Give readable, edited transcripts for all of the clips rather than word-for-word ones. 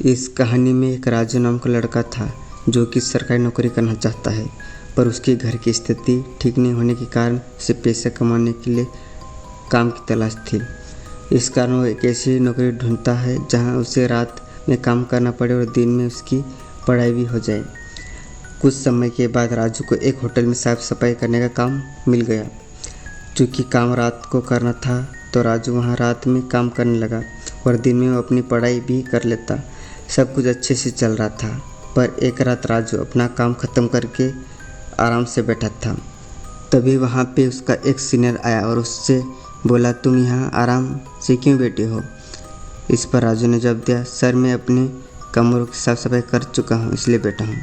इस कहानी में एक राजू नाम का लड़का था जो कि सरकारी नौकरी करना चाहता है, पर उसके घर की स्थिति ठीक नहीं होने के कारण उसे पैसे कमाने के लिए काम की तलाश थी। इस कारण वो एक ऐसी नौकरी ढूंढता है जहां उसे रात में काम करना पड़े और दिन में उसकी पढ़ाई भी हो जाए। कुछ समय के बाद राजू को एक होटल में साफ सफाई करने का काम मिल गया। चूँकि काम रात को करना था तो राजू वहां रात में काम करने लगा और दिन में वो अपनी पढ़ाई भी कर लेता। सब कुछ अच्छे से चल रहा था, पर एक रात राजू अपना काम ख़त्म करके आराम से बैठा था। तभी वहाँ पे उसका एक सीनियर आया और उससे बोला, तुम यहाँ आराम से क्यों बैठे हो? इस पर राजू ने जवाब दिया, सर मैं अपने कमरों की साफ़ सफाई कर चुका हूँ इसलिए बैठा हूँ।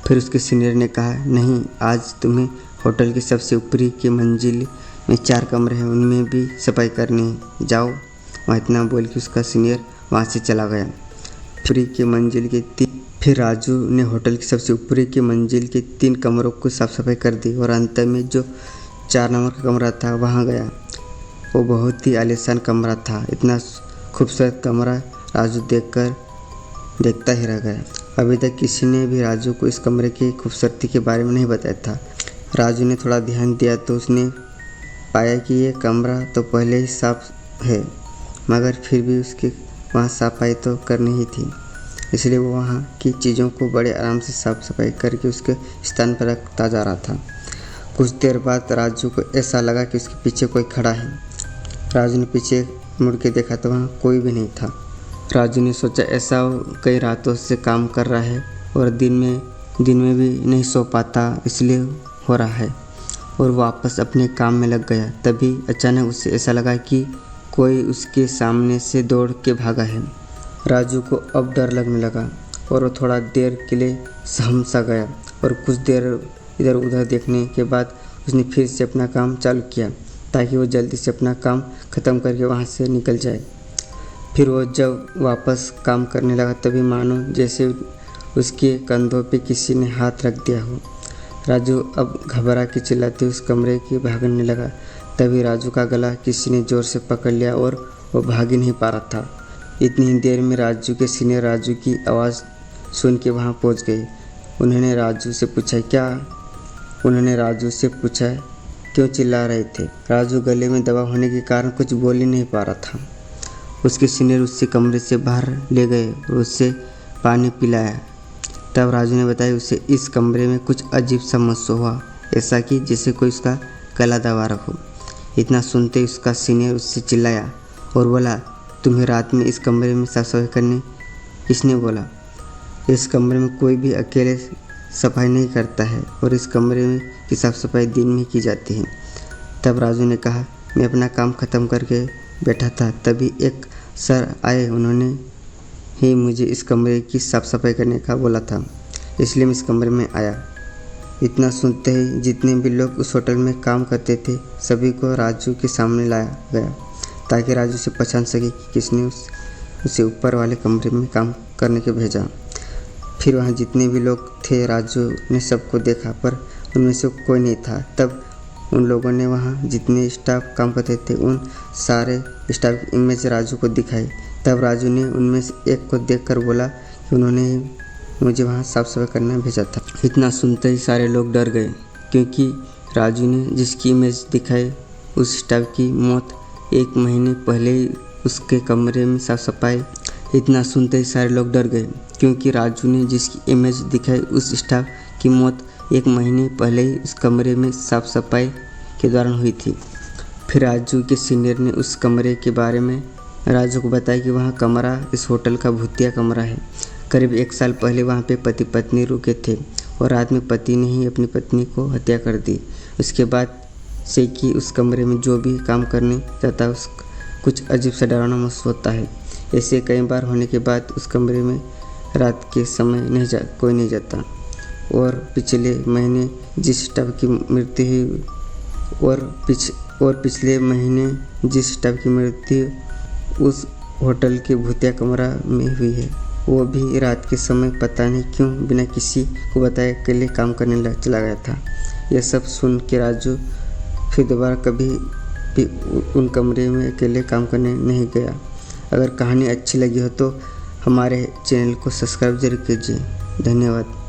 फिर उसके सीनियर ने कहा, नहीं, आज तुम्हें होटल की सबसे ऊपरी की मंजिल में 4 कमरे हैं, उनमें भी सफाई करनी है, जाओ। वहाँ इतना बोल के उसका सीनियर वहाँ से चला गया। फिर राजू ने होटल की सबसे ऊपरी की मंजिल के 3 कमरों को साफ सफाई कर दी और अंत में जो 4 नंबर का कमरा था वहाँ गया। वो बहुत ही आलीशान कमरा था। इतना खूबसूरत कमरा राजू देखता ही रह गया। अभी तक किसी ने भी राजू को इस कमरे की खूबसूरती के बारे में नहीं बताया था। राजू ने थोड़ा ध्यान दिया तो उसने पाया कि ये कमरा तो पहले ही साफ है, मगर फिर भी उसके वहाँ सफाई तो करनी ही थी। इसलिए वो वहाँ की चीज़ों को बड़े आराम से साफ सफाई करके उसके स्थान पर रखता जा रहा था। कुछ देर बाद राजू को ऐसा लगा कि उसके पीछे कोई खड़ा है। राजू ने पीछे मुड़ के देखा तो वहाँ कोई भी नहीं था। राजू ने सोचा ऐसा कई रातों से काम कर रहा है और दिन में भी नहीं सो पाता, इसलिए हो रहा है, और वापस अपने काम में लग गया। तभी अचानक उसे ऐसा लगा कि कोई उसके सामने से दौड़ के भागा है। राजू को अब डर लगने लगा और वो थोड़ा देर के लिए सहम सा गया और कुछ देर इधर उधर देखने के बाद उसने फिर से अपना काम चालू किया ताकि वो जल्दी से अपना काम ख़त्म करके वहाँ से निकल जाए। फिर वो जब वापस काम करने लगा तभी मानो जैसे उसके कंधों पे किसी ने हाथ रख दिया हो। राजू अब घबरा के चिल्लाते उस कमरे के भागने लगा। तभी राजू का गला किसी ने ज़ोर से पकड़ लिया और वो भाग ही नहीं पा रहा था। इतनी ही देर में राजू के सीनियर राजू की आवाज़ सुन के वहाँ पहुँच गए। उन्होंने राजू से पूछा क्यों चिल्ला रहे थे। राजू गले में दवा होने के कारण कुछ बोल ही नहीं पा रहा था। उसके सीनियर उससे कमरे से बाहर ले गए और उससे पानी पिलाया। तब राजू ने बताया उसे इस कमरे में कुछ अजीब सा महसूस हुआ, ऐसा कि जैसे कोई उसका गला दबा रहा हो। इतना सुनते ही उसका सीनियर उससे चिल्लाया और बोला, तुम्हें रात में इस कमरे में साफ सफाई करने किसने बोला? इस कमरे में कोई भी अकेले सफाई नहीं करता है और इस कमरे में की साफ सफाई दिन में की जाती है। तब राजू ने कहा, मैं अपना काम ख़त्म करके बैठा था, तभी एक सर आए, उन्होंने ही मुझे इस कमरे की साफ सफाई करने का बोला था, इसलिए मैं इस कमरे में आया। इतना सुनते ही जितने भी लोग उस होटल में काम करते थे सभी को राजू के सामने लाया गया ताकि राजू से पहचान सके कि किसने उसे ऊपर वाले कमरे में काम करने के भेजा। फिर वहाँ जितने भी लोग थे राजू ने सबको देखा, पर उनमें से कोई नहीं था। तब उन लोगों ने वहाँ जितने स्टाफ काम करते थे उन सारे स्टाफ की इमेज राजू को दिखाई। तब राजू ने उनमें से एक को देखकर बोला कि उन्होंने मुझे वहाँ साफ सफाई करने भेजा था। इतना सुनते ही सारे लोग डर गए, क्योंकि राजू ने जिसकी इमेज दिखाई उस स्टाफ की मौत 1 महीने पहले ही उसके कमरे में साफ सफाई। इतना सुनते ही सारे लोग डर गए, क्योंकि राजू ने जिसकी इमेज दिखाई उस स्टाफ की मौत 1 महीने पहले ही उस कमरे में साफ सफाई के दौरान हुई थी। फिर राजू के सीनियर ने उस कमरे के बारे में राजू को बताया कि वहाँ कमरा इस होटल का भूतिया कमरा है। करीब 1 साल पहले वहाँ पे पति पत्नी रुके थे और रात में पति ने ही अपनी पत्नी को हत्या कर दी। उसके बाद से कि उस कमरे में जो भी काम करने जाता है कुछ अजीब सा डरावना महसूस होता है। ऐसे कई बार होने के बाद उस कमरे में रात के समय कोई नहीं जाता। और पिछले महीने जिस स्टाफ की मृत्यु हुई पिछले महीने जिस स्टाफ की मृत्यु उस होटल के भूतिया कमरा में हुई है, वो भी रात के समय पता नहीं क्यों बिना किसी को बताए अकेले काम करने चला गया था। यह सब सुन के राजू फिर दोबारा कभी भी उन कमरे में अकेले काम करने नहीं गया। अगर कहानी अच्छी लगी हो तो हमारे चैनल को सब्सक्राइब जरूर कीजिए। धन्यवाद।